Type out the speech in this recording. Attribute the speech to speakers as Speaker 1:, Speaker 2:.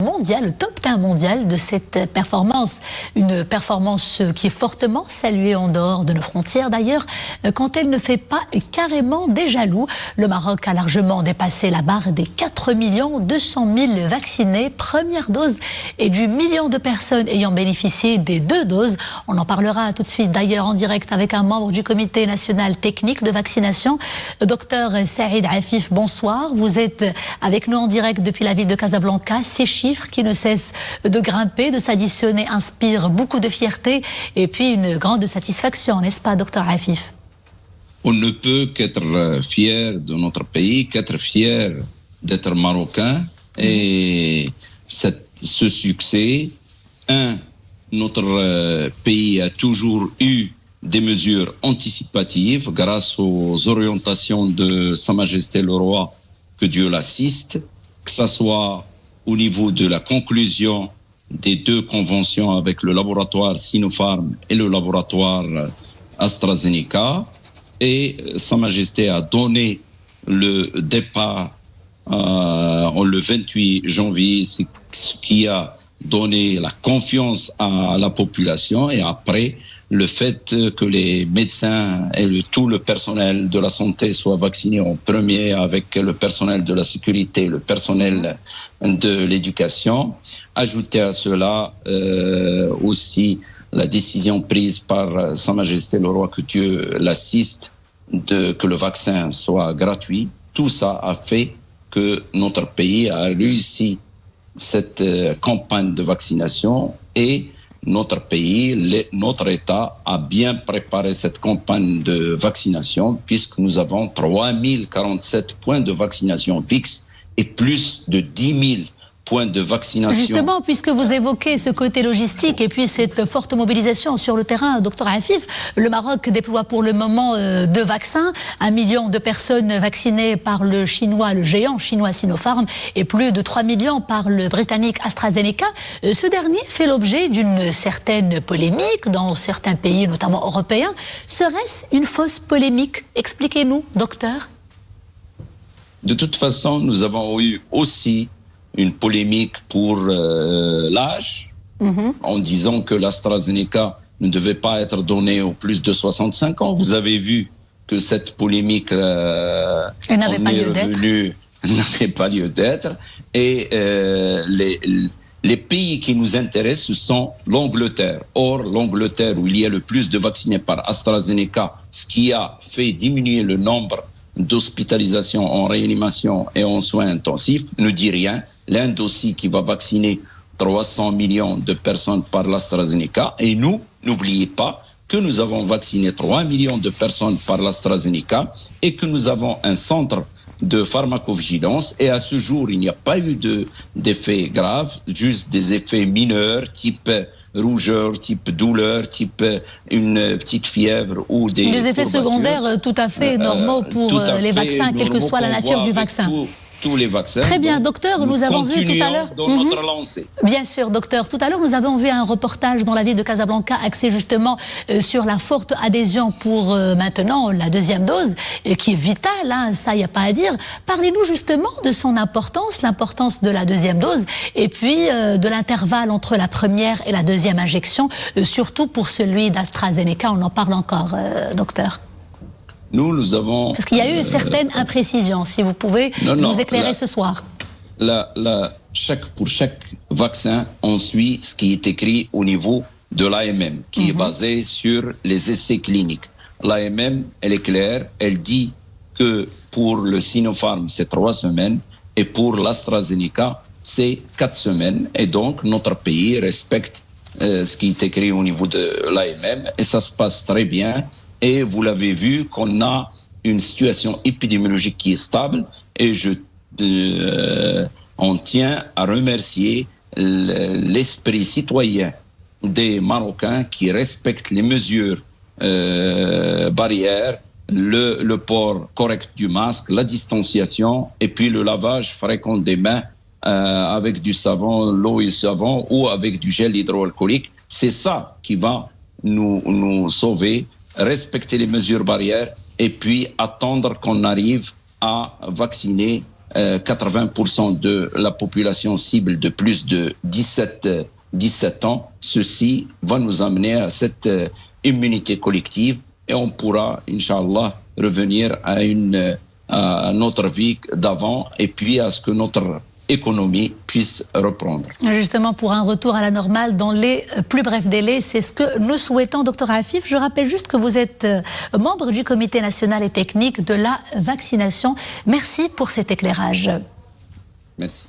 Speaker 1: mondial, le top 10 mondial de cette performance. Une performance qui est fortement saluée en dehors de nos frontières d'ailleurs, quand elle ne fait pas carrément des jaloux. Le Maroc a largement dépassé la barre des 4 200 000 vaccinés, première dose, et du million de personnes ayant bénéficié des 2 doses. On en parlera tout de suite d'ailleurs en direct avec un membre du comité national technique de vaccination, Dr Saïd Afif. Bonsoir, vous êtes avec nous en direct depuis la ville de Casablanca. Ces chiffres qui ne cessent de grimper, de s'additionner, inspirent beaucoup de fierté et puis une grande satisfaction, n'est-ce pas, docteur Afif?
Speaker 2: On ne peut qu'être fier de notre pays, qu'être fier d'être marocain. Et ce succès, notre pays a toujours eu des mesures anticipatives grâce aux orientations de Sa Majesté le Roi, que Dieu l'assiste, que ce soit au niveau de la conclusion des 2 conventions avec le laboratoire Sinopharm et le laboratoire AstraZeneca. Et Sa Majesté a donné le départ le 28 janvier, ce qui a donné la confiance à la population. Et après, le fait que les médecins et tout le personnel de la santé soient vaccinés en premier, avec le personnel de la sécurité, le personnel de l'éducation. Ajouté à cela aussi la décision prise par Sa Majesté le Roi, que Dieu l'assiste, que le vaccin soit gratuit. Tout ça a fait que notre pays a réussi cette campagne de vaccination, et notre pays, notre État a bien préparé cette campagne de vaccination, puisque nous avons 3047 points de vaccination fixes et plus de 10 000 points de vaccination.
Speaker 1: Justement, puisque vous évoquez ce côté logistique et puis cette forte mobilisation sur le terrain, docteur Afif, le Maroc déploie pour le moment 2 vaccins, 1 million de personnes vaccinées par le géant chinois Sinopharm, et plus de 3 millions par le britannique AstraZeneca. Ce dernier fait l'objet d'une certaine polémique dans certains pays, notamment européens. Serait-ce une fausse polémique? Expliquez-nous, docteur.
Speaker 2: De toute façon, nous avons eu aussi une polémique pour l'âge, en disant que l'AstraZeneca ne devait pas être donné aux plus de 65 ans. Vous avez vu que cette polémique n'avait pas lieu d'être. Et les pays qui nous intéressent, ce sont l'Angleterre. Or, l'Angleterre, où il y a le plus de vaccinés par AstraZeneca, ce qui a fait diminuer le nombre d'hospitalisations en réanimation et en soins intensifs, ne dit rien. L'Inde aussi, qui va vacciner 300 millions de personnes par l'AstraZeneca. Et nous, n'oubliez pas que nous avons vacciné 3 millions de personnes par l'AstraZeneca et que nous avons un centre de pharmacovigilance. Et à ce jour, il n'y a pas eu d'effets graves, juste des effets mineurs, type rougeur, type douleur, type une petite fièvre ou des
Speaker 1: effets secondaires tout à fait normaux pour les vaccins, quelle que soit la nature du vaccin.
Speaker 2: Tous les vaccins.
Speaker 1: Très bien, docteur, nous avons vu tout à l'heure
Speaker 2: dans notre lancée.
Speaker 1: Bien sûr, docteur. Tout à l'heure, nous avons vu un reportage dans la ville de Casablanca axé justement sur la forte adhésion pour maintenant la 2e dose, qui est vitale, hein, ça, il n'y a pas à dire. Parlez-nous justement de son importance, l'importance de la 2e dose, et puis de l'intervalle entre la première et la 2e injection, surtout pour celui d'AstraZeneca. On en parle encore, docteur.
Speaker 2: Nous avons...
Speaker 1: Parce qu'il y a eu certaines imprécisions, si vous pouvez nous éclairer ce soir.
Speaker 2: Pour chaque vaccin, on suit ce qui est écrit au niveau de l'AMM, qui est basé sur les essais cliniques. L'AMM, elle est claire, elle dit que pour le Sinopharm, c'est 3 semaines, et pour l'AstraZeneca, c'est 4 semaines. Et donc, notre pays respecte ce qui est écrit au niveau de l'AMM, et ça se passe très bien. Et vous l'avez vu qu'on a une situation épidémiologique qui est stable, et on tient à remercier l'esprit citoyen des Marocains qui respectent les mesures barrières, le port correct du masque, la distanciation, et puis le lavage fréquent des mains avec du savon, l'eau et savon, ou avec du gel hydroalcoolique. C'est ça qui va nous sauver. Respecter les mesures barrières et puis attendre qu'on arrive à vacciner 80% de la population cible de plus de 17 ans. Ceci va nous amener à cette immunité collective et on pourra, Inch'Allah, revenir à notre vie d'avant et puis à ce que notre économie puisse reprendre.
Speaker 1: Justement, pour un retour à la normale dans les plus brefs délais, c'est ce que nous souhaitons, Dr Afif. Je rappelle juste que vous êtes membre du comité national et technique de la vaccination. Merci pour cet éclairage.
Speaker 2: Merci.